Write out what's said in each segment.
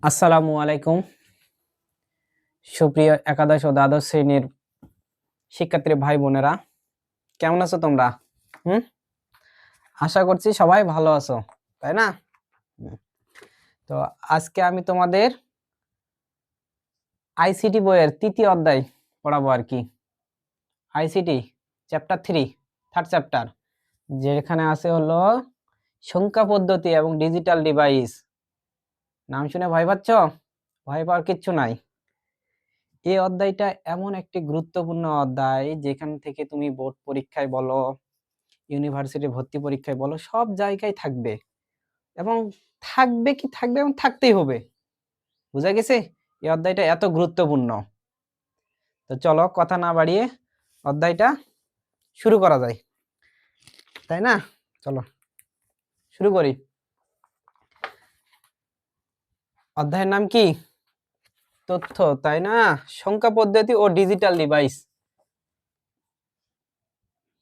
আসসালামু আলাইকুম সুপ্রিয় একাদশ ও দ্বাদশ শ্রেণীর শিক্ষার্থী ভাই বোনেরা, কেমন আছো তোমরা? আশা করছি সবাই ভালো আছো, তাই না? তো আজকে আমি তোমাদের আইসিটি বইয়ের তৃতীয় অধ্যায় পড়াবো আর কি। আইসিটি চ্যাপ্টার 3, থার্ড চ্যাপ্টার, যেখানে আছে হলো সংখ্যা পদ্ধতি এবং ডিজিটাল ডিভাইস। নাম শুনে ভয় পাচ্ছ? ভয় পাওয়ার কিচ্ছু নাই। এই অধ্যায়টা এমন একটি গুরুত্বপূর্ণ অধ্যায় যেখান থেকে তুমি বোর্ড পরীক্ষায় বলো, ইউনিভার্সিটি ভর্তি পরীক্ষায় বলো, সব জায়গায় থাকবে এবং থাকবে এবং থাকতেই হবে। বুঝা গেছে? এই অধ্যায়টা এত গুরুত্বপূর্ণ। তো চলো কথা না বাড়িয়ে অধ্যায়টা শুরু করা যায়, তাই না? চলো শুরু করি। অধ্যায়ের নাম কি? তথ্য, তাই না? সংখ্যা পদ্ধতি ও digital device.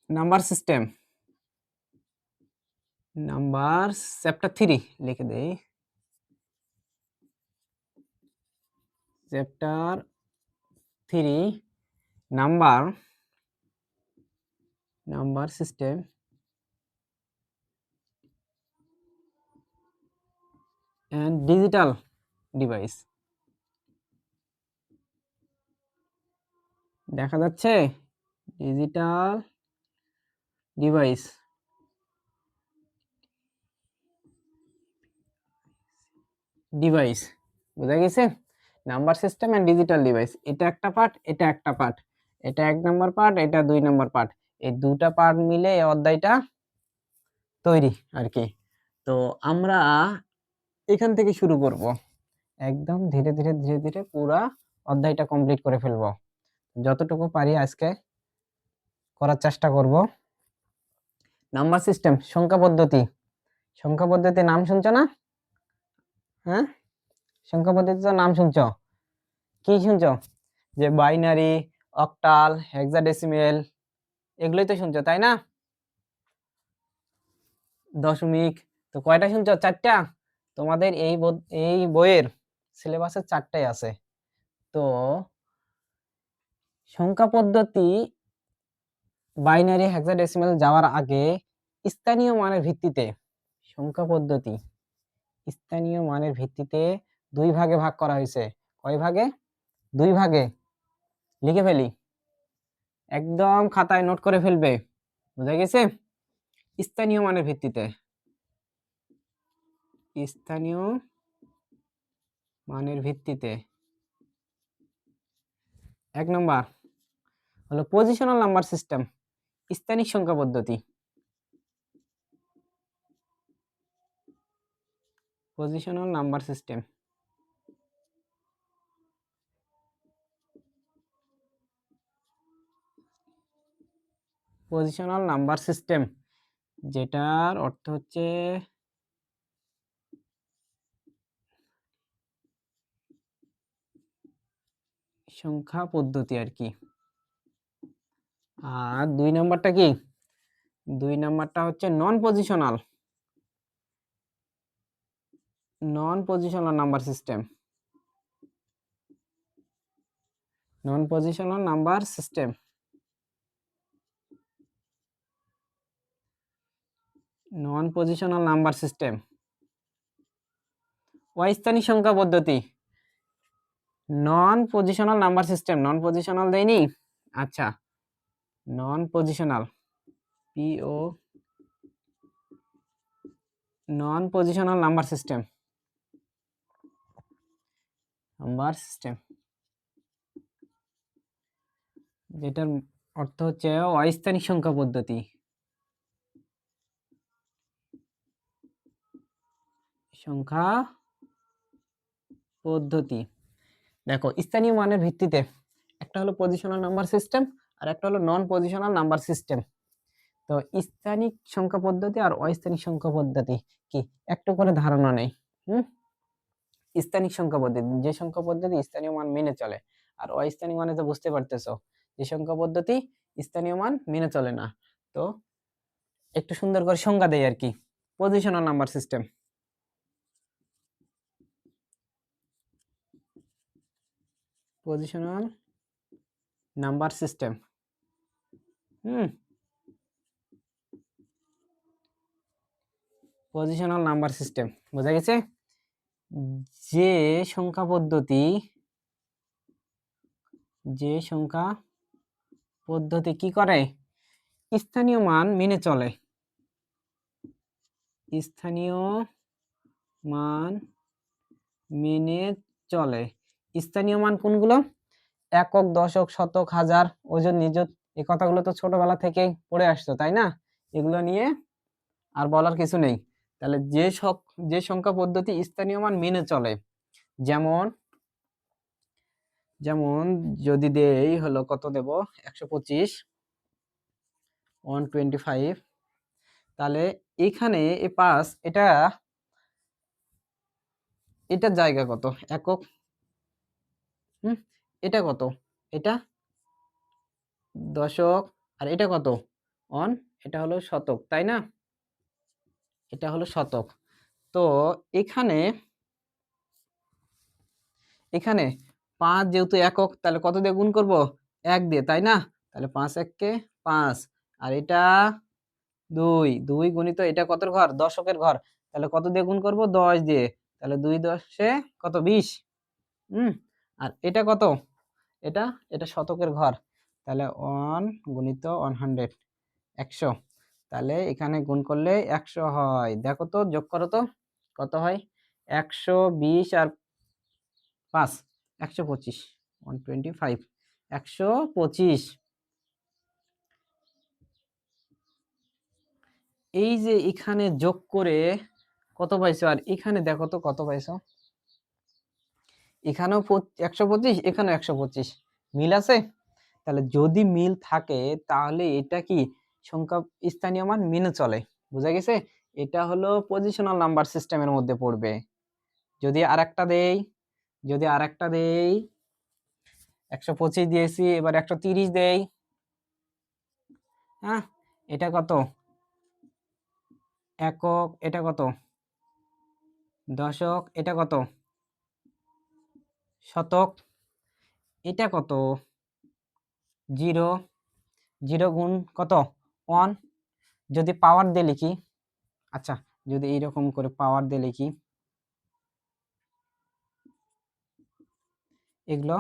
Number system, number chapter 3 লিখে দেই। Chapter 3, number system and digital device। দেখা যাচ্ছে ডিজিটাল ডিভাইস, বুঝা গেছে? Number system and digital device, এটা একটা পার্ট, এটা একটা পার্ট, এটা 1 নম্বর পার্ট, এটা 2 নম্বর পার্ট। এই দুটা পার্ট মিলে এই অধ্যায়টা তৈরি আর কি। তো আমরা এখান থেকে শুরু করব, একদম ধীরে ধীরে ধীরে ধীরে পুরা অধ্যায়টা কমপ্লিট করে ফেলবো, যতটুকু পারি আজকে করার চেষ্টা করব। নাম্বার সিস্টেম, সংখ্যা পদ্ধতি। সংখ্যা পদ্ধতির নাম শুনছো না? হ্যাঁ, সংখ্যা পদ্ধতির নাম শুনছো? কি শুনছো? যে বাইনারি, অক্টাল, হেক্সাডেসিমেল, এগুলোই তো শুনছো, তাই না? দশমিক, তো কয়টা শুনছো? 4টা। তোমাদের এই বইয়ের সিলেবাসে 4টাই আছে। তো সংখ্যা পদ্ধতি বাইনারি, হেক্সাডেসিমেল যাওয়ার আগে স্থানীয় মানের ভিত্তিতে সংখ্যা পদ্ধতি স্থানীয় মানের ভিত্তিতে 2 ভাগে ভাগ করা হয়েছে। কয় ভাগে? 2 ভাগে। লিখে ফেলি, একদম খাতায় নোট করে ফেলবে। বুঝা গেছে? স্থানীয় মানের ভিত্তিতে, স্থানীয় মানের ভিত্তিতে 1 নম্বর হলো পজিশনাল নাম্বার সিস্টেম, স্থানিক সংখ্যা পদ্ধতি। Positional number system, positional number system, যেটার অর্থ হচ্ছে সংখ্যা পদ্ধতি আর কি। আর 2 নম্বরটা কি? 2 নম্বরটা হচ্ছে non positional number system, non positional number system, non positional number system. অস্থানিক সংখ্যা পদ্ধতি, non positional number system. Non positional দেয়নি? আচ্ছা, নন পজিশনাল, পিও, নন পজিশনাল নাম্বার সিস্টেম, যেটার অর্থ হচ্ছে অস্থানিক সংখ্যা পদ্ধতি। সংখ্যা পদ্ধতি দেখো, স্থানীয় মানের ভিত্তিতে একটা হলো পজিশনাল নাম্বার সিস্টেম আর একটা হলো নন পজিশনাল নাম্বার সিস্টেম। তো স্থানিক সংখ্যা পদ্ধতি আর অস্থানিক সংখ্যা পদ্ধতি কি একটু করে ধারণা নেই। স্থানিক সংখ্যা পদ্ধতি, যে সংখ্যা পদ্ধতি স্থানীয় মান মেনে চলে, আর অস্থানিক মানে তো বুঝতে পারতেছো, যে সংখ্যা পদ্ধতি স্থানীয় মান মেনে চলে না। তো একটু সুন্দর করে সংজ্ঞা দেয় আর কি। Positional number system, positional number system. Positional number system বোঝা গেছে? যে সংখ্যা পদ্ধতি কি করে? স্থানীয় মান মেনে চলে। স্থানীয় মান মেনে চলে। স্থানীয় মান কোনগুলো? একক, দশক, শতক, হাজার, ওজন, নিযুত। এই কথাগুলো তো ছোটবেলা থেকেই পড়ে আসছো, তাই না? এগুলো নিয়ে আর বলার কিছু নেই। তাহলে যে সংখ্যা পদ্ধতি স্থানীয় মান মেনে চলে, যেমন যদি দেই হলো কত দেব, 125, 125, তাহলে এখানে এই 5, এটার জায়গা কত? একক। এটা কত? এটা দশক। আর এটা কত? অন। এটা হলো শতক, তাই না? এটা হলো শতক। তো এখানে 5 যেহেতু একক, তাহলে কত দিয়ে গুণ করব? 1 দিয়ে, তাই না? তাহলে 5 একে 5, আর এটা 2, 2 গুণিত এটা কত ঘর? দশকের ঘর। তাহলে কত দিয়ে গুণ করব? 10 দিয়ে। তাহলে 2 10 কত? 20। আর এটা কত? এটা শতকের ঘর। তাহলে 1 গুণিত 100, 100। তাহলে এখানে গুণ করলে 100 হয়। দেখো তো, যোগ করো তো কত হয়? 120 আর 5, 125, 125, 125। এই যে এখানে যোগ করে কত পাইছো, আর এখানে দেখো তো কত পাইছো। এখানেও 125, এখানেও 125, মিল আছে? তাহলে যদি মিল থাকে তাহলে এটা কি সংখ্যা স্থানীয় মান মেনে চলে। বুঝা গেছে? এটা হলো পজিশনাল নাম্বার সিস্টেমের মধ্যে পড়বে। যদি আরেকটা দেই 125 দিয়েছি, এবার 130 দেই। হ্যাঁ, এটা কত? একক। এটা কত? দশক। এটা কত? শতক। এটা কত? 0। 0 গুণ কত? 1। যদি পাওয়ার দিয়ে লিখি, আচ্ছা যদি এইরকম করে পাওয়ার দিয়ে লিখি, এগুলো,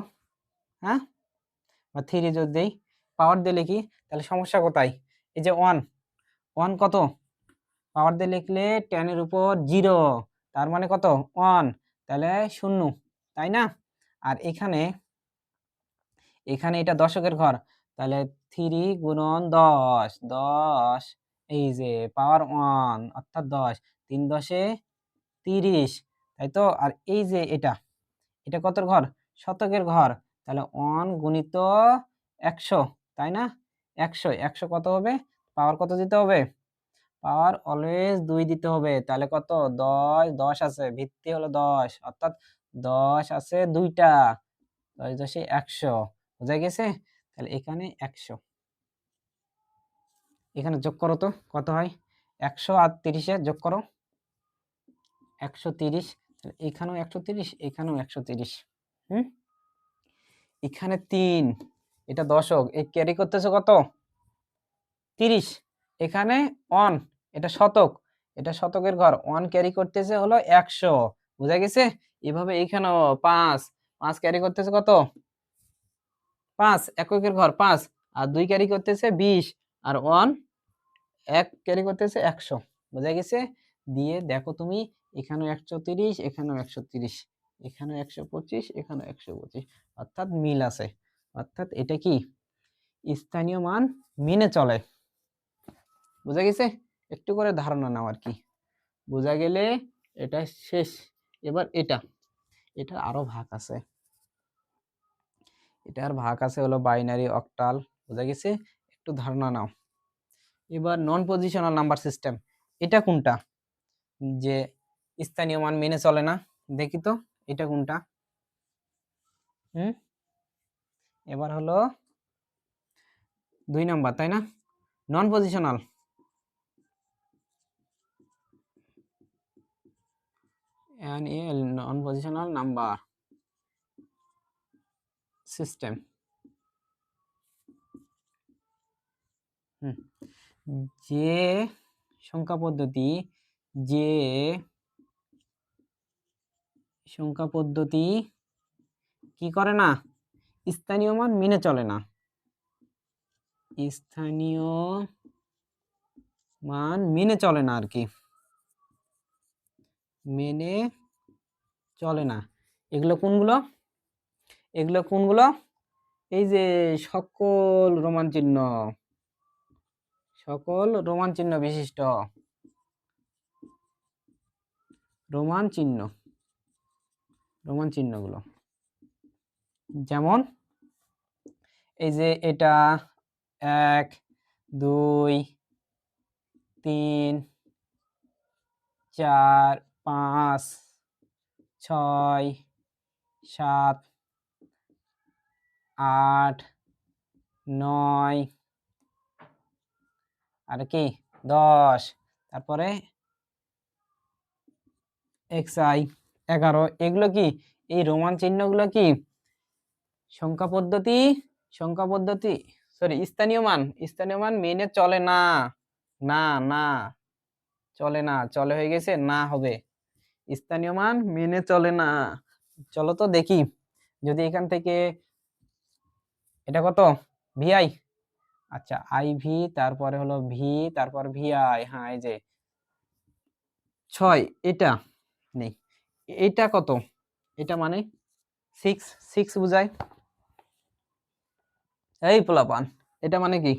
হ্যাঁ, বা 3 যদি দেই, পাওয়ার দিয়ে লিখি, তাহলে সমস্যা কোথায়? এই যে 1 কত? পাওয়ার দিয়ে লিখলে 10 এর উপর 0, তার মানে কত? 1, তাহলে 0, তাই না? আর এখানে এটা দশকের ঘর, তাহলে 3 গুণন 10, 10, এই যে পাওয়ার 1 অর্থাৎ 10, 3 10 30, তাই তো? আর এই যে এটা কতর ঘর? শতকের ঘর। তাহলে 1 গুণিত 100, তাই না? 100, 100 কত হবে? পাওয়ার কত দিতে হবে? পাওয়ার অলওয়েজ 2 দিতে হবে। তাহলে কত? 10, 10 আছে, ভিত্তি হলো 10, অর্থাৎ 10 আছে 2টা, 10 10 100। বোঝা গেছে? তাহলে এখানে 100, এখানে যোগ করো তো কত হয়? 100 আর 30 এর যোগ করো, 130। তাহলে এখানেও 130, এখানেও 130। এখানে 3, এটা দশক, এই ক্যারি করতেছে কত? 30। এখানে 1, এটা শতক, এটা শতকের ঘর, 1 ক্যারি করতেছে হলো 100। বুঝা গেছে? এভাবে এখানেও 5 ক্যারি করতেছে কত? 5, এককের ঘর 5, আর 2 ক্যারি করতেছে 20, আর 1 ক্যারি করতেছে 100। বুঝা গেছে? দিয়ে দেখো তুমি, এখানেও 130, এখানেও 130, এখানেও 125, এখানেও 125, অর্থাৎ মিল আছে। অর্থাৎ এটা কি স্থানীয় মান মেনে চলে। বুঝা গেছে? একটু করে ধারণা নাও আর কি। বুঝা গেলে এটা শেষ। এবার এটা আরো ভাগ আছে, এটার ভাগ আছে হলো বাইনারি, অক্টাল। বুঝা গেছে? একটু ধারণা নাও। এবার নন পজিশনাল নাম্বার সিস্টেম, এটা কোনটা যে স্থানীয় মান মেনে চলে না? দেখি তো এটা কোনটা। এবার হলো 2 নাম্বার, তাই না? নন পজিশনাল, নন পজিশনাল নাম্বার। সিস্টেম। যে সংখ্যা পদ্ধতি কি করে না, স্থানীয় মান মেনে চলে না, স্থানীয় মান মেনে চলে না আর কি, মেনে চলে না। এগুলো কোনগুলো? এই যে সকল রোমান চিহ্ন বিশিষ্ট রোমান চিহ্নগুলো, যেমন এই যে এটা 1 2 3 4 5 6 7 8 9 আর কি 10, তারপরে xi 11, এগুলো কি, এই রোমান চিহ্নগুলো কি সংখ্যা পদ্ধতি সরি স্থানীয় মান মেনে চলে না, চলে হয়ে গেছে, না হবে, স্থানীয় মান মেনে চলে না। চলো তো দেখি, যদি এখান থেকে এটা কত ভিআই, আচ্ছা আইভি, তারপরে হলো ভি, তারপর ভিআই, হ্যাঁ এই যে 6, এটা নেই, এটা কত, এটা মানে 6 বুঝায়, এই পোলাপান এটা মানে কি,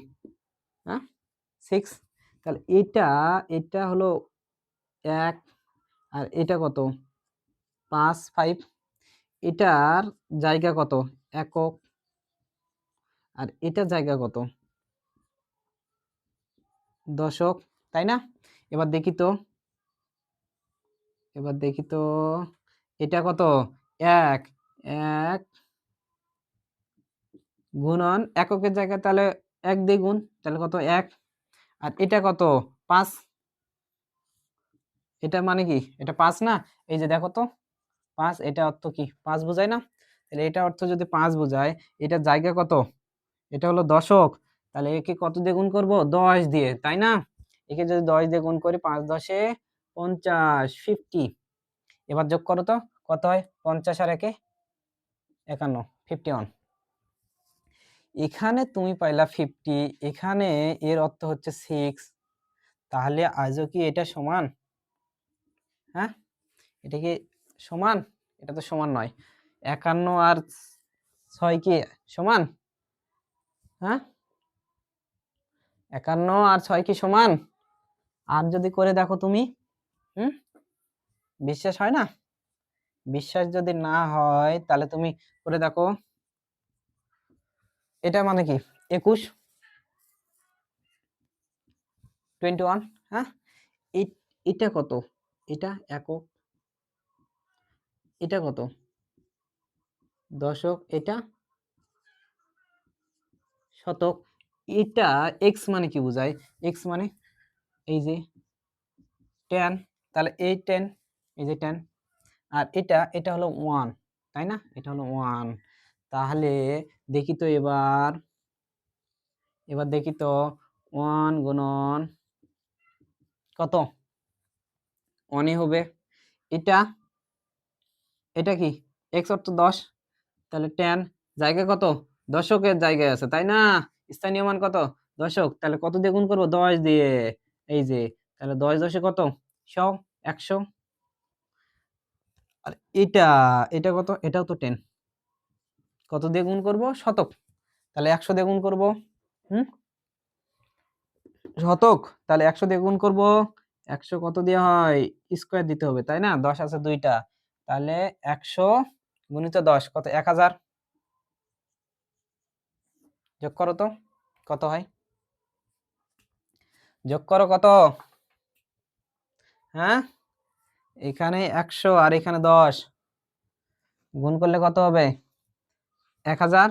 হ্যাঁ 6, তাহলে এটা হলো 1, আর এটা কত 5 5, এটার জায়গা কত একক, আর এটার জায়গা কত দশক, তাই না? এবার দেখি তো এটা কত 1 1 গুণন এককের জায়গায়, তাহলে 1 দ্বিগুণ, তাহলে কত 1, আর এটা কত 5, এটা মানে কি এটা 5 না, এই যে দেখো তো 5, এটা অর্থ কি 5 বোঝায় না, তাহলে এটা অর্থ যদি 5 বোঝায়, এটার জায়গা কত, এটা হলো দশক, তাহলে একে কত দিয়ে গুণ করবো 10 দিয়ে, তাই না? একে যদি 10 দিয়ে গুণ করি 5 10 এ 50 50, এবার যোগ করো তো কত হয় 50 আর 1 এ 51 51, এখানে তুমি পাইলা 50, এখানে এর অর্থ হচ্ছে 6, তাহলে আজও কি এটা সমান? হ্যাঁ এটা কি সমান? এটা তো সমান নয়। 51 আর 6 কি সমান? হ্যাঁ 51 আর 6 কি সমান? আর যদি করে দেখো তুমি, বিশ্বাস হয় না? বিশ্বাস যদি না হয় তাহলে তুমি করে দেখো, এটা মানে কি 21 21, হ্যাঁ এটা কত, এটা একক, এটা কত দশক, এটা শতক, এটা x মানে কি বোঝায়, x মানে এই যে 10, তাহলে এই 10, এই যে 10, আর এটা হলো 1, তাই না, এটা হলো 1, তাহলে দেখি তো এবার দেখি তো 1 গুণন কত 1 হবে, এটা কি x অর্থ 10, তাহলে 10, জায়গা কত দশকের জায়গায় আছে, তাই না? স্থানীয় মান কত দশক, তাহলে কত দিয়ে গুণ করবো 10 দিয়ে, এই যে তাহলে 10 10 কত 100 100, আর এটা কত, এটাও তো 10, কত দিয়ে গুণ করবো শতক, তাহলে 100 দিয়ে গুণ করবো, শতক, তাহলে 100 দিয়ে গুণ করবো, 100 কত দিয়ে হয় স্কয়ার দিতে হবে, তাই না? 10 আছে দুইটা, তাহলে 100 গুণিত 10 কত 1000, যোগ করো তো কত হয়, যোগ করো কত, হ্যাঁ এখানে 100 আর এখানে 10, গুণ করলে কত হবে 1000,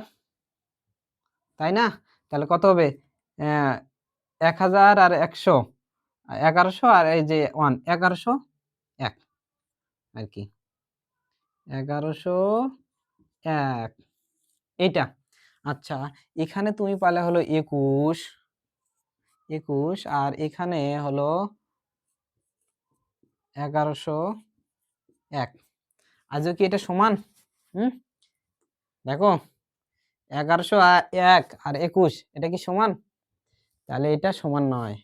তাই না? তাহলে কত হবে 1000 আর 100 1100, আর এই যে 1 1101 আর কি 1101, এটা। আচ্ছা, এখানে তুমি পালে হলো 21 21 আর এখানে হলো 1101। আজও কি এটা সমান? হুম, দেখো 1101 আর 21 এটা কি সমান? তাহলে এটা সমান নয়,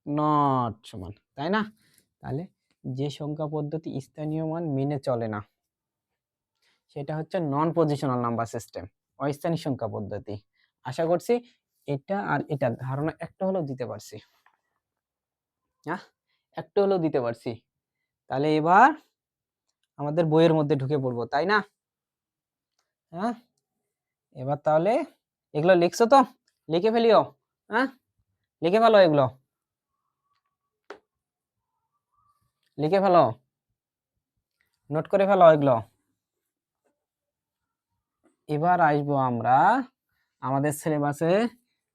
নট সমান, তাই না? তাহলে যে সংখ্যা পদ্ধতি স্থানীয় মান মেনে চলে না সেটা হচ্ছে নন পজিশনাল নাম্বার সিস্টেম, অস্থায়ী সংখ্যা পদ্ধতি। আশা করছি এটা আর এটা ধারণা একটা হলেও দিতে পারছি। হ্যাঁ, একটা হলেও দিতে পারছি। তাহলে এবার আমাদের বইয়ের মধ্যে ঢুকে পড়বো, তাই না? হ্যাঁ, এবার তাহলে এগুলো লিখছো তো? লিখে ফেলিও। হ্যাঁ, লিখে ফেলো, এগুলো লিখে ফেলো, নোট করে ফেলো এগুলো। এবার আসবো আমরা আমাদের সিলেবাসে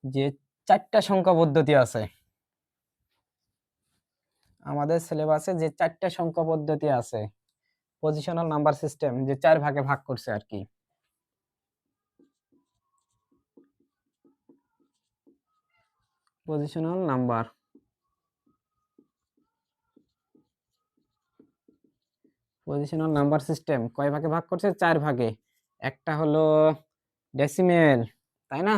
যে 4টা সংখ্যা পদ্ধতি আছে, আমাদের সিলেবাসে যে 4টা সংখ্যা পদ্ধতি আছে, পজিশনাল নাম্বার সিস্টেম যে 4 ভাগে ভাগ করছে আর কি। পজিশনাল নাম্বার সিস্টেম কয় ভাগে ভাগ করছে? 4 ভাগে। একটা হলো ডেসিমেল, তাই না?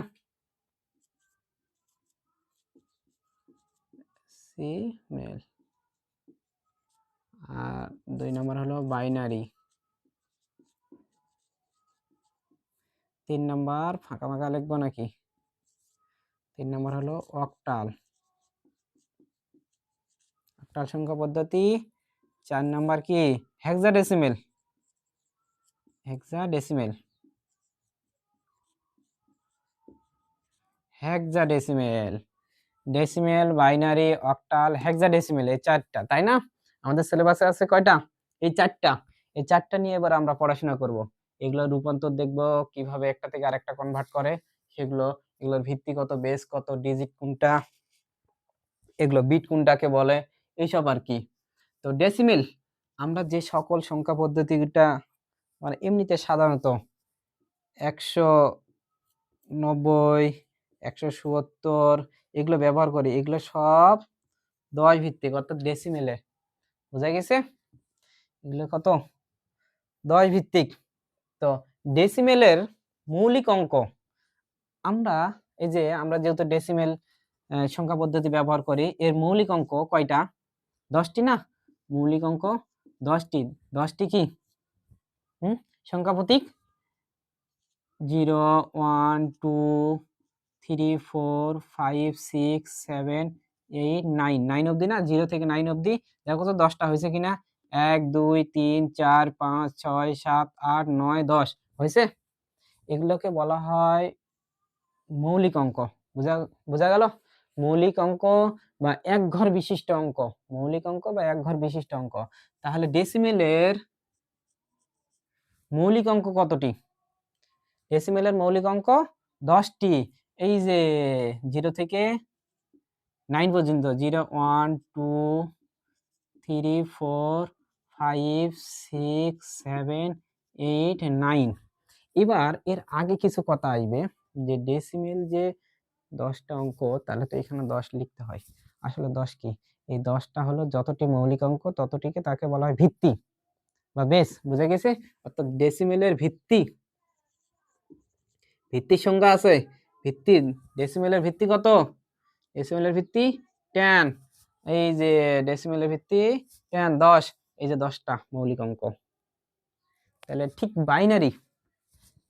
সিমেল। আর 2 নম্বর হলো বাইনারি। 3 নম্বর ফাঁকা ফাঁকা লিখবো নাকি? 3 নম্বর হলো অক্টাল, অক্টাল সংখ্যা পদ্ধতি। 4 নম্বর কি? Hexadecimal, hexadecimal, hexadecimal, decimal, binary, octal, hexadecimal, এই 4টা, তাই না? আমাদের সিলেবাসে আছে কয়টা? এই 4টা। এই 4টা নিয়ে এবার আমরা পড়াশোনা করব। এগুলো রূপান্তর দেখব, কিভাবে একটা থেকে আরেকটা কনভার্ট করে সেগুলো, এগুলোর ভিত্তি কত, বেস কত, ডিজিট কোনটা, এগুলো বিট কোনটাকে বলে, এইসব আর কি। তো ডেসিমেল, আমরা যে সকল সংখ্যা পদ্ধতিটা মানে এমনিতে সাধারণত 190, 177 এগুলো ব্যবহার করি, এগুলো সব 10 ভিত্তিক, অর্থাৎ ডেসিমেলে। বোঝা গেছে? এগুলো কত? 10 ভিত্তিক। তো ডেসিমেলের মৌলিক অঙ্ক আমরা, এই যে আমরা যেহেতু ডেসিমেল সংখ্যা পদ্ধতি ব্যবহার করি, এর মৌলিক অঙ্ক কয়টা? 10টি না? মৌলিক অঙ্ক 10টি। 10টি কি সংখ্যা প্রতীক? 0, 1, 2, 3, 4, 5, 6, 7, 8, 9, 9 অবধি না? 0 থেকে 9 অবধি। দেখো তো 10টা হয়েছে কিনা? 1, 2, 3, 4, 5, 6, 7, 8, 9, 10 হয়েছে। এগুলোকে বলা হয় মৌলিক অঙ্ক। বোঝা বোঝা গেল? মৌলিক অঙ্ক বা এক ঘর বিশিষ্ট অঙ্ক, মৌলিক অঙ্ক বা এক ঘর বিশিষ্ট অঙ্ক। তাহলে ডেসিমেলের মৌলিক অঙ্ক কতটি? ডেসিমেলের মৌলিক অঙ্ক 10টি। এই যে 0 থেকে 9 পর্যন্ত, 0, 1, 2, 3, 4, 5, 6, 7, 8, 9। এবার এর আগে কিছু কথা আসবে, যে ডেসিমেল যে 10টা অঙ্ক, তাহলে তো এখানে 10 লিখতে হয়। আসলে 10 কি? এই 10টা হলো যতটি মৌলিক অঙ্ক ততটিকে তাকে বলা হয় ভিত্তি বা বেস। বুঝা গেছে? অর্থাৎ ডেসিমেলের ভিত্তি, ভিত্তির সংখ্যা আছে। ভিত্তি, ডেসিমেলের ভিত্তি কত? ডেসিমেলের ভিত্তি 10। এই যে ডেসিমেলের ভিত্তি 10, 10। এই যে 10টা মৌলিক অঙ্ক। তাহলে ঠিক বাইনারি,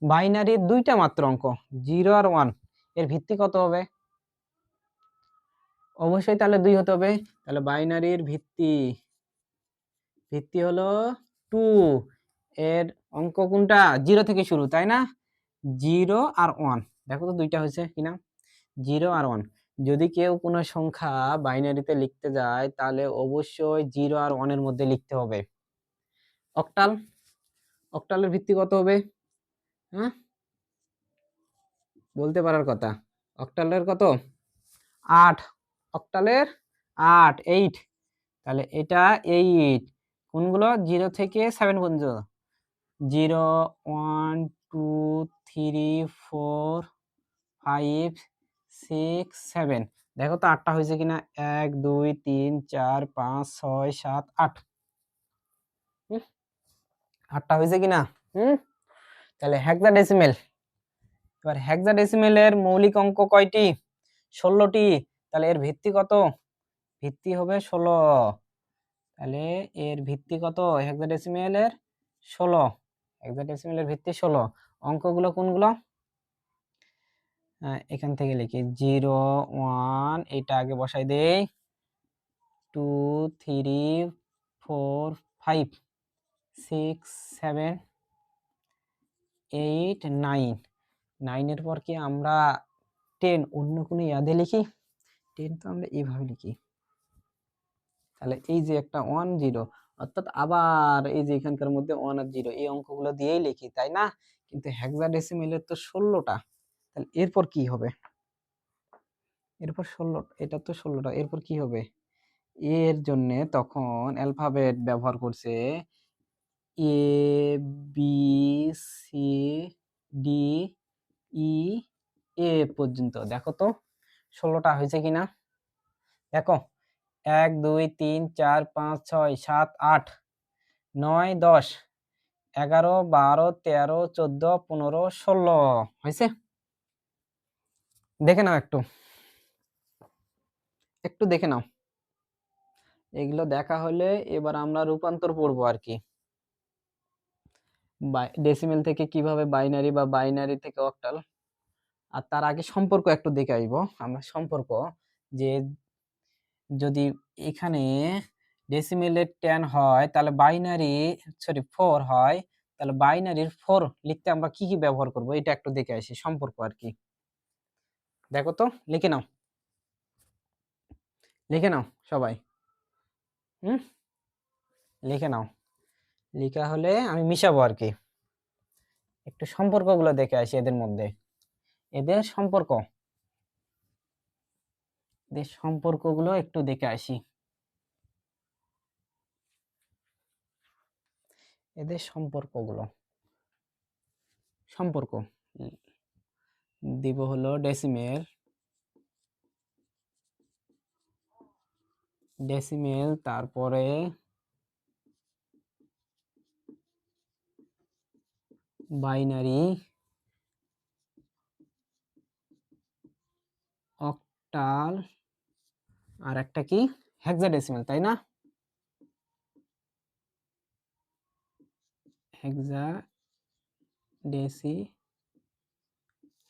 বাইনারির 2টা মাত্র অঙ্ক 0 আর 1, এর ভিত্তি কত হবে? অবশ্যই তাহলে 2 হতে হবে। তাহলে বাইনারির ভিত্তি, ভিত্তি হলো 2। এর অঙ্ক কোনটা? 0 থেকে শুরু, তাই না? 0 আর 1, দেখো তো 2টা হয়েছে কিনা? 0 আর 1। যদি কেউ কোনো সংখ্যা বাইনারিতে লিখতে যায় তাহলে অবশ্যই 0 আর 1 এর মধ্যে লিখতে হবে। অক্টাল, অক্টালের ভিত্তি কত হবে? হ্যাঁ, বলতে পারার কথা। অক্টালের কত? 8। অক্টালের 8, 8। তাহলে এটা 8। কোনগুলো? 0 থেকে 7 পর্যন্ত। 0, 1, 2 3 4 5 6 7 দেখো তো 8টা হয়েছে কিনা 1 2 3 4 5 6 7 8 8টা হয়েছে কিনা তাহলে হেক্সাডেসিমেল। এবার হেক্সাডেসিমেলের মৌলিক অঙ্ক কয়টি? 16টি। তাহলে এর ভিত্তি কত? ভিত্তি হবে 16। তাহলে এর ভিত্তি কত হেক্সাডেসিমেলের? 16। হেক্সাডেসিমেলের ভিত্তি 16। অঙ্কগুলো কোনগুলো? এখান থেকে লিখি 0 1 এটা আগে বসাই দেই, 2 3 4 5 6 7 8 9 9 এর পর কি আমরা 10 অন্য কোনো ইয়াদে লিখি? 10 তো আমরা এইভাবে লিখি। তাহলে এই যে একটা 1 0 অর্থাৎ আবার এই যে এখানকার মধ্যে 1 আর 0 এই অঙ্কগুলো দিয়েই লিখি, তাই না? কিন্তু হেক্সাডেসিমেলের তো 16টা। তাহলে এরপর কি হবে? এরপর 16 এটা তো 16টা, এরপর কি হবে? এর জন্য তখন অ্যালফাবেট ব্যবহার করছে এ বি সি ডি ই এ পর্যন্ত। দেখো তো 16টা হয়েছে কিনা দেখো, 1 2 3 4 5 6 7 8 9 10 11 12 13 14 15 16 হয়েছে। দেখে নাও একটু একটু দেখে নাও। এগুলো দেখা হলে এবার আমরা রূপান্তর পড়বো আর কি, ডেসিমেল থেকে কিভাবে বাইনারি বা বাইনারি থেকে অক্টাল। আর তার আগে সম্পর্ক একটু দেখে আসবো আমরা। সম্পর্ক যে যদি এখানে ডেসিমেলের 10 হয় তাহলে বাইনারি 4 হয়, তাহলে বাইনারির 4 লিখতে আমরা কি কি ব্যবহার করব এটা একটু দেখে আসি সম্পর্ক আর কি। দেখো তো লিখে নাও, লিখে নাও সবাই। লিখে নাও, লিখা হলে আমি মিশাবো আর কি। একটু সম্পর্কগুলো দেখে আসি এদের মধ্যে, এদের সম্পর্কগুলো একটু দেখে আসি। এদের সম্পর্ক দিব হলো ডেসিমেল, তারপরে বাইনারি, অক্টাল, আর একটা কি হেক্সাডেসিমেল, তাই না?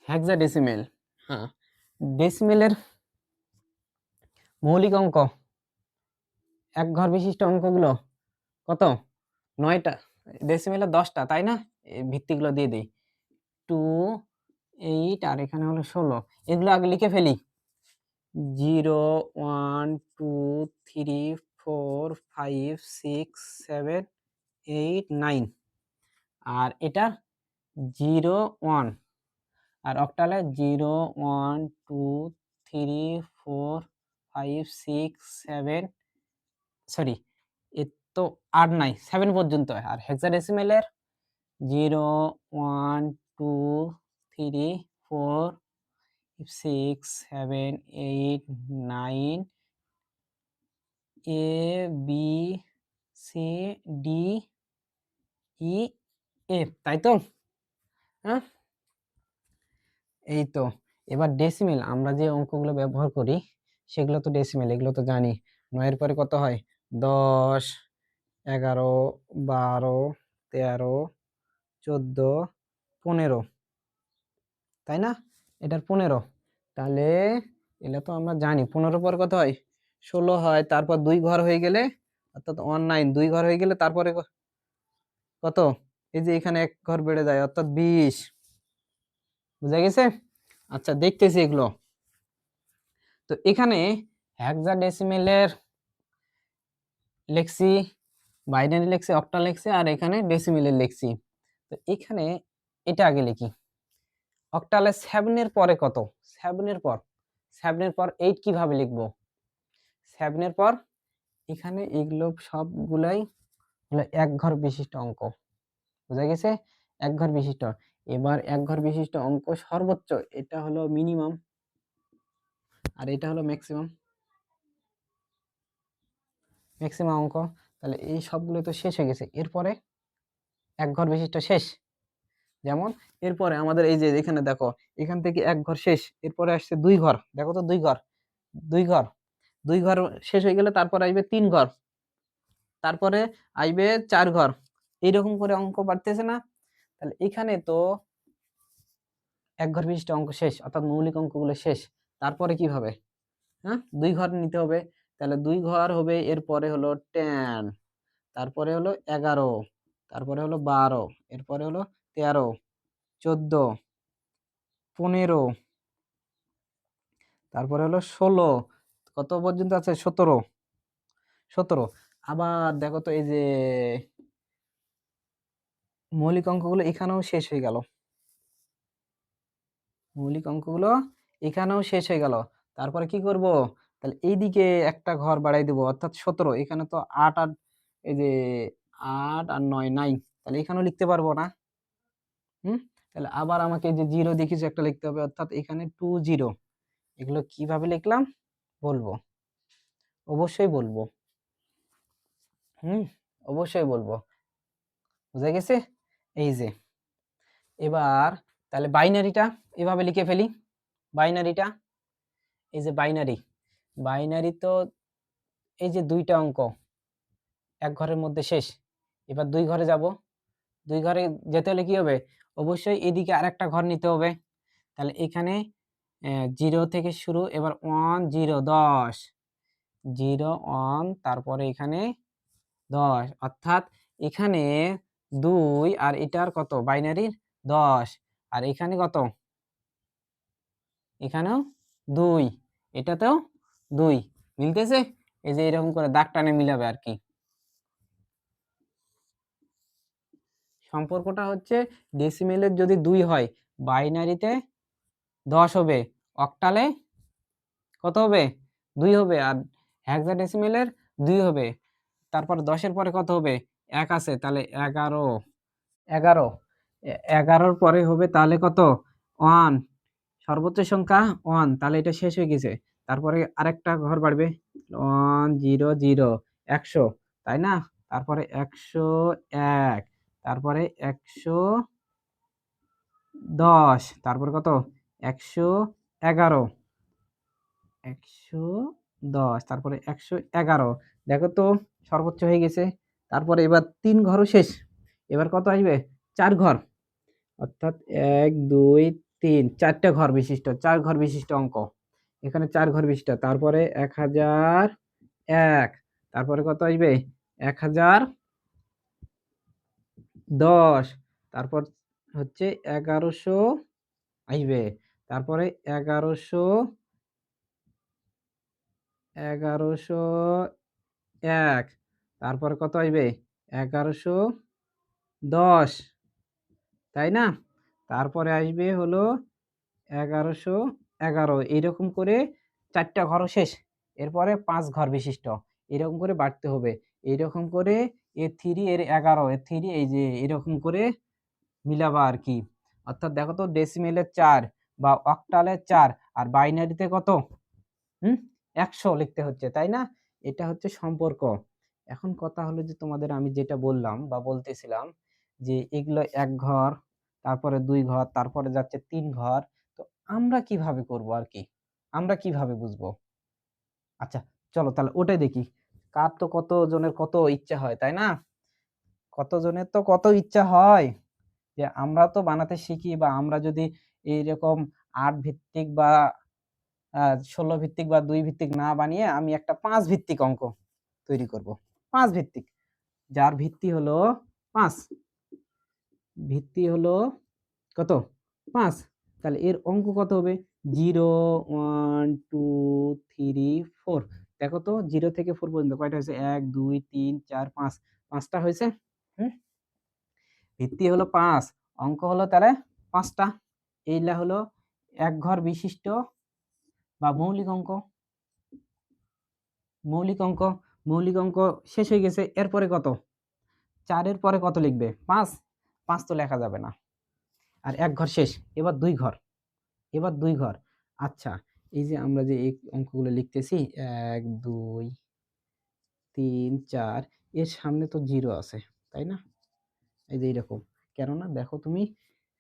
হেক্সাডেসিমেল। হ্যাঁ, ডেসিমেলের মৌলিক অঙ্ক এক ঘর বিশিষ্ট অঙ্কগুলো কত? 9টা। ডেসিমেলের 10টা, তাই না? এই ভিত্তিগুলো দিয়ে দিই 2 8 আর এখানে হলো 16। এগুলো আগে লিখে ফেলি 0 1 2 3 4 5 6 7 8 9 আর এটা 0 1 আর অক্টালে 0 1 2 3 4 5 6 7 সরি এ তো 8 নাই 7 পর্যন্ত। আর হেক্সাডেসিমেলের 0 1 2 3 4 6 7 8 9 A B C D E F, তাই তো? হ্যাঁ, এই তো। এবার ডেসিমেল আমরা যে অঙ্কগুলো ব্যবহার করি সেগুলো তো ডেসিমেল, এগুলো তো জানি। 9 পরে কত হয়? 10 11 12 13 14 15, তাই না? এটার 15। তাহলে এটা তো আমরা জানি 15 পর কত হয়? 16 হয়। তারপর 2 ঘর হয়ে গেলে অর্থাৎ 19 2 ঘর হয়ে গেলে তারপরে কত? এই যে এখানে 1 ঘর বেড়ে যায় অর্থাৎ 20। বুঝা গেছে? আচ্ছা দেখতেছি এগুলো। তো এখানে হেক্সাডেসিমেলের লেখছি, বাইনারি লেখছি, অক্টাল লেখছি, আর এখানে ডেসিমেলের লেখছি। তো এখানে এটা আগে লিখি। অক্টালে 7 এর পরে কত? 7 এর পর 8 কিভাবে লিখবো? 7 এর পর এখানে এগুলো সবগুলাই হলো এক ঘর বিশিষ্ট অঙ্ক। বুঝা গেছে? এক ঘর বিশিষ্ট। এবার এক ঘর বিশিষ্ট অঙ্ক সর্বোচ্চ, এটা হলো মিনিমাম আর এটা হলো ম্যাক্সিমাম ম্যাক্সিমাম অঙ্ক। তাহলে এই সবগুলো তো শেষ হয়ে গেছে, এরপরে এক ঘর বিশিষ্ট শেষ। যেমন এরপরে আমাদের এই যে এখানে দেখো, এখান থেকে এক ঘর শেষ, এরপরে আসছে দুই ঘর, দেখো তো দুই ঘর, দুই ঘর, দুই ঘর শেষ হয়ে গেলে তারপর আসবে তিন ঘর, তারপরে আসবে চার ঘর, এইরকম করে অঙ্ক বাড়তেছে না? তাহলে এখানে তো এক ঘর বিশিষ্ট অঙ্ক শেষ, অর্থাৎ মৌলিক অঙ্কগুলো শেষ। তারপরে কিভাবে, হ্যাঁ, দুই ঘর নিতে হবে। তাহলে দুই ঘর হবে, এরপরে হলো 10, তারপরে হলো 11, তারপরে হলো 12, এরপরে হলো 13, 14, 15, তারপরে হলো 16, কত পর্যন্ত আছে, 17, 17। আবার দেখো তো এই যে মৌলিক অঙ্কগুলো এখানেও শেষ হয়ে গেল, মৌলিক অঙ্কগুলো এখানেও শেষ হয়ে গেল। তারপরে কি করব, তাহলে এইদিকে একটা ঘর বাড়াই দেবো, অর্থাৎ 17। এখানে তো 8 আর এই যে 8 আর 9 নাই, তাহলে এখানেও লিখতে পারবো না। হুম, তাহলে আবার আমাকে এই যে 0 দিয়ে কিছু একটা লিখতে হবে, অর্থাৎ এখানে 20। এগুলো কিভাবে লিখলাম বলবো, অবশ্যই বলবো। হুম, অবশ্যই বলবো, বুঝা গেছে? এই যে এবার তাহলে বাইনারিটা এভাবে লিখে ফেলি। বাইনারিটা, এই যে বাইনারি, বাইনারি তো এই যে দুইটা অঙ্ক এক ঘরের মধ্যে শেষ। এবার দুই ঘরে যাব, দুই ঘরে যেতে হলে কি হবে, অবশ্যই এদিকে আরেকটা ঘর নিতে হবে। তাহলে এখানে 0 থেকে শুরু, এবার 1 0 10, 0 1, তারপরে এখানে 10, অর্থাৎ এখানে 2 আর এটার কত বাইনারির 10, আর এখানে কত, এখানেও 2, এটাতেও 2, মিলতেছে? এই যে এরকম করে দাগ টানে মিলাবে আর কি। সম্পর্কটা হচ্ছে ডেসিমেলের যদি 2 হয়, বাইনারিতে 10 হবে, অক্টালে কত হবে, 2 হবে, আর হেক্সাডেসিমেলের 2 হবে। তারপর 10 এর পরে কত হবে, 1 আছে, তাহলে 11, 11, 11-র পরে হবে তাহলে কত, 1, সর্বোচ্চ সংখ্যা 1, তাহলে এটা শেষ হয়ে গেছে। তারপরে আরেকটা ঘর বাড়বে, 1 0 0, 100, তাই না? তারপরে 101, তারপরে 110, তারপরে কত, 111, 110, তারপরে 111। দেখো তো সর্বোচ্চ হয়ে গেছে। তারপরে এবার 3 ঘরও শেষ, এবার কত আসবে, 4 ঘর, অর্থাৎ 1 2 3, 4টে ঘর বিশিষ্ট, 4 ঘর বিশিষ্ট অঙ্ক। এখানে 4 ঘর বিশিষ্ট, তারপরে 1001, তারপরে কত আসবে, 1010, তারপর হচ্ছে 1100 আসবে, তারপরে 1101, তারপরে কত আসবে, 1110, তাই না? তারপরে আসবে হলো 1111, এইরকম করে 4টা ঘরও শেষ। এরপরে 5 ঘর বিশিষ্ট, এরকম করে বাড়তে হবে। এইরকম করে A3 এর 11, A3 এই যে এরকম করে মিলাবা আর কি। অর্থাৎ দেখো তো ডেসিমেলের 4 বা অক্টালের 4 আর বাইনারিতে কত, 100 লিখতে হচ্ছে, তাই না? এটা হচ্ছে সম্পর্ক। এখন কথা হলো যে তোমাদের আমি যেটা বললাম বা বলতেছিলাম যে এগুলো এক ঘর, তারপরে 2 ঘর, তারপরে যাচ্ছে 3 ঘর। তো আমরা কিভাবে করব আর কি? আমরা কিভাবে বুঝবো? আচ্ছা, চলো তাহলে ওটাই দেখি। কার তো কত জনের কত ইচ্ছা হয়, তাই না? কত জনের তো কত ইচ্ছা হয় যে আমরা তো বানাতে শিখি, বা আমরা যদি এইরকম 8 ভিত্তিক বা 16 ভিত্তিক বা 2 ভিত্তিক না বানিয়ে আমি একটা 5 ভিত্তিক অঙ্ক তৈরি করব। 5 ভিত্তিক, যার ভিত্তি হলো 5, ভিত্তি হলো কত, 5। তাহলে এর অঙ্ক কত হবে, 0 1 2 3 4। দেখো তো 0 থেকে 4 পর্যন্ত কয়টা হয়েছে, 1 2 3 4 5, 5টা হয়েছে। হুম, ভিত্তি হলো 5, অঙ্ক হলো তাহলে 5টা। এইটা হলো এক ঘর বিশিষ্ট বা মৌলিক অঙ্ক। মৌলিক অঙ্ক, মৌলিক অঙ্ক শেষ হয়ে গেছে। এরপরে কত, 4 এর পরে কত লিখবে, 5, 5 তো লেখা যাবে না। আর এক ঘর শেষ, এবার দুই ঘর, এবার দুই ঘর। আচ্ছা, এই যে আমরা যে এই অঙ্কগুলো লিখতেছি ১ ২ ৩ ৪, এর সামনে তো জিরো আছে, তাই না? এই যে এইরকম, কেননা দেখো তুমি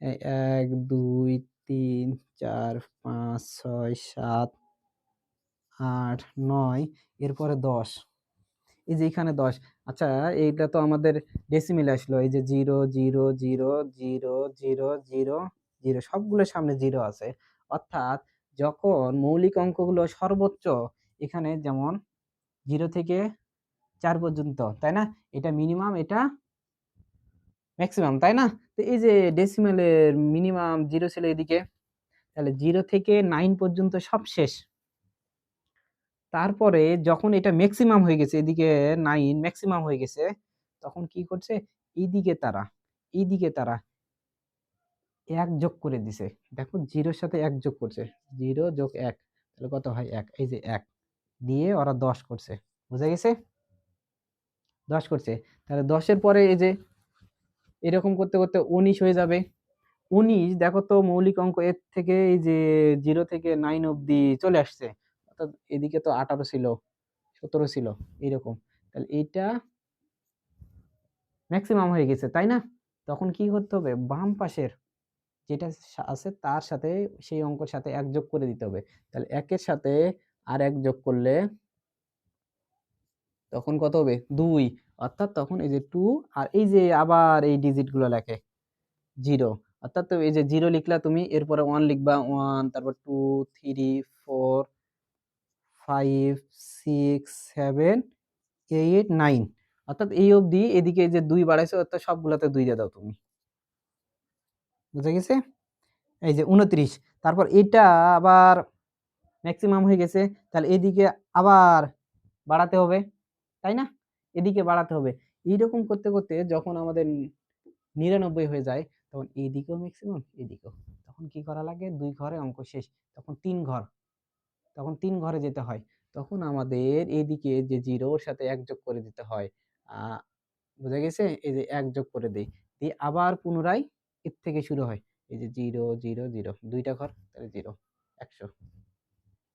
১ ২ ৩ ৪ ৫ ৬ ৭ ৮ ৯, এরপরে ১০, এই যে এখানে ১০। আচ্ছা, এইটা তো আমাদের ডেসিমেলে আসলো, এই যে ০ ০ ০ ০ ০ ০ ০, সবগুলোর সামনে 0 আছে। অর্থাৎ যখন মৌলিক অঙ্কগুলো সর্বোচ্চ, এখানে যেমন 0 থেকে 4 পর্যন্ত, তাই না? এটা মিনিমাম, এটা ম্যাক্সিমাম, তাই না? তো এই যে ডেসিমেলের মিনিমাম 0 ছিল এদিকে, তাহলে 0 থেকে 9 পর্যন্ত সব শেষ। তারপরে যখন এটা ম্যাক্সিমাম হয়ে গেছে, এদিকে 9 ম্যাক্সিমাম হয়ে গেছে, তখন কি করছে? এইদিকে তারা 1 যোগ করে দিছে। দেখো 0 এর সাথে 1 যোগ করছে। 0 যোগ 1, তাহলে কত হয়? 1। এই যে 1 দিয়ে ওরা 10 করছে। বুঝা গেছে? 10 করছে। তাহলে 10 এর পরে এই যে এরকম করতে, করতে 19 হয়ে যাবে। 19 দেখো তো, মৌলিক অঙ্ক এর থেকে এই যে 0 থেকে 9 অব্দি চলে আসছে। অর্থাৎ এদিকে তো 18 ছিল, 17 ছিল, এরকম। তাহলে এইটা ম্যাক্সিমাম হয়ে গেছে, তাই না? তখন কি করতে হবে? বাম পাশের যেটা আছে তার সাথে, সেই অঙ্কের সাথে 1 যোগ করে দিতে হবে। তাহলে 1 এর সাথে আর 1 যোগ করলে তখন কত হবে? 2। অর্থাৎ তখন এই যে 2, আর এই যে আবার এই ডিজিট গুলো লেখে 0। অর্থাৎ তো এই যে 0 লিখলা তুমি, এরপরে 1 লিখবা, 1, তারপর 2 3 4 5 6 7 8 9। অর্থাৎ এই অবধি, এদিকে এই যে 2 বাড়াইছো, অর্থাৎ সবগুলাতে 2 দিয়ে দাও তুমি। বুঝা গেছে? এই যে 29, তারপর এটা আবার ম্যাক্সিমাম হয়ে গেছে, তাহলে এদিকে আবার বাড়াতে হবে, তাই না? এদিকে বাড়াতে হবে। এইরকম করতে, করতে যখন আমাদের 99 হয়ে যায়, তখন এইদিকেও ম্যাক্সিমাম, এদিকেও। তখন কি করা লাগে? 2 ঘরে অঙ্ক শেষ। তখন 3 ঘর, তখন 3 ঘরে যেতে হয়। তখন আমাদের এইদিকে যে 0, ওর সাথে 1 যোগ করে দিতে হয়। আ বুঝা গেছে? এই যে 1 যোগ করে দেই। দিয়ে আবার পুনরায় এর থেকে শুরু হয়। এই যে 0 0 0, 2 টা ঘর, তাহলে 0 100।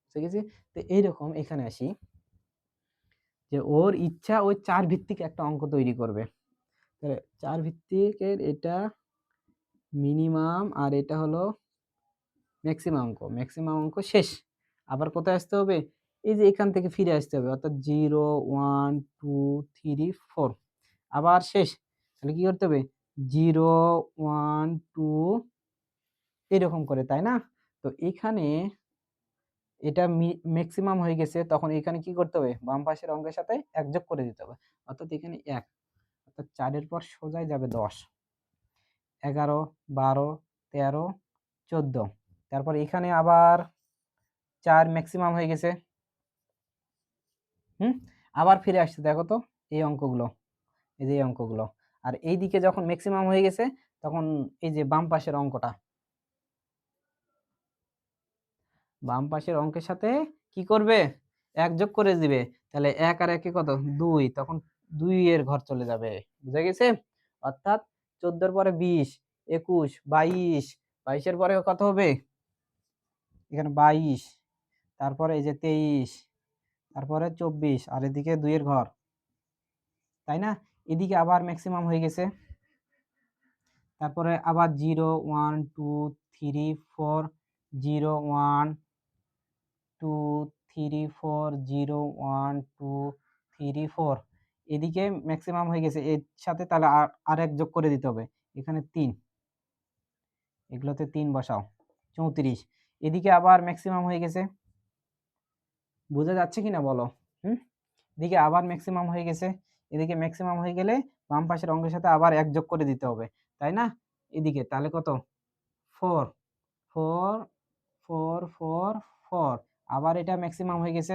বুঝা গেছে? তো এইরকম এখানে আসি, যে ওর ইচ্ছা ওই 4 ভিত্তিক একটা অঙ্ক তৈরি করবে। তাহলে 4 ভিত্তিকের এটা মিনিমাম, আর এটা হলো ম্যাক্সিমাম অঙ্ক। ম্যাক্সিমাম অঙ্ক শেষ। আবার কোথায় আসতে হবে? এই যে এখান থেকে ফিরে আসতে হবে। অর্থাৎ 0 1 2 3 4, আবার শেষ। তাহলে কি করতে হবে? 0 1 2, এরকম করে, তাই না? তো এখানে এটা ম্যাক্সিমাম হয়ে গেছে, তখন এখানে কি করতে হবে? বাম পাশের অঙ্কের সাথে 1 যোগ করে দিতে হবে। অর্থাৎ এখানে 1, অর্থাৎ 4 এর পর সোজাই যাবে 10, 11 12 13 14। তারপর এখানে আবার 4 ম্যাক্সিমাম হয়ে গেছে। হুম? আবার ফিরে আসছে, দেখো তো এই অঙ্কগুলো, এই যে এই অঙ্কগুলো। আর এইদিকে যখন ম্যাক্সিমাম হয়ে গেছে, তখন এই যে বাম পাশের অঙ্কটা, বাম পাশের অঙ্কের সাথে কি করবে? 1 যোগ করে দিবে। তাহলে 1 আর 1 এ কত? 2, তখন 2 এর ঘর চলে যাবে। বুঝা গেছে? অর্থাৎ 14 এর পরে 20 21 22, 22 এর পরে কত হবে? এখানে 22, তারপরে এই যে 23, তারপরে 24, আর এদিকে 2 এর ঘর, তাই না? এদিকে আবার ম্যাক্সিমাম হয়ে গেছে। তারপরে আবার 0 1 2 3 4 0 1 2 3 4 0 1 2 3 4, এদিকে ম্যাক্সিমাম হয়ে গেছে। এর সাথে তাহলে আর 1 যোগ করে দিতে হবে। এখানে 3, এগুলোতে 3 বসাও, 34। এদিকে আবার ম্যাক্সিমাম হয়ে গেছে। বোঝা যাচ্ছে কিনা বলো? হুম? এদিকে আবার ম্যাক্সিমাম হয়ে গেছে। এদিকে ম্যাক্সিমাম হয়ে গেলে বাম পাশের অঙ্কের সাথে আবার 1 যোগ করে দিতে হবে, তাই না? এদিকে তাহলে কত? 4 4 4 4 4, আবার এটা ম্যাক্সিমাম হয়ে গেছে।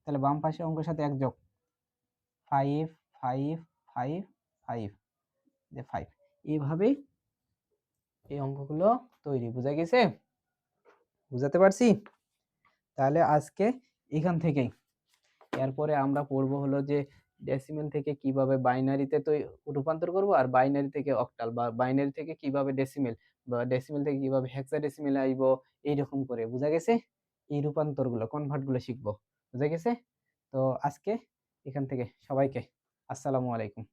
তাহলে বাম পাশের অঙ্কের সাথে 1 যোগ, 5 5 5 5, যে 5। এইভাবে এই অঙ্কগুলো তৈরি। বুঝা গেছে? বুঝাতে পারছি? তাহলে আজকে এখান থেকেই, এরপরে আমরা পড়বো হলো যে ডেসিমেল থেকে কিভাবে বাইনারিতে তো রূপান্তর করব, আর বাইনারি থেকে অক্টাল, বা বাইনারি থেকে কিভাবে ডেসিমেল, বা ডেসিমেল থেকে কিভাবে হেক্সাডেসিমেল আইবো, এইরকম করে বুঝা গেছে। এই রূপান্তর গুলো, কনভার্ট গুলো শিখবো। বুঝা গেছে। তো আজকে এখান থেকে সবাইকে আসসালামু আলাইকুম।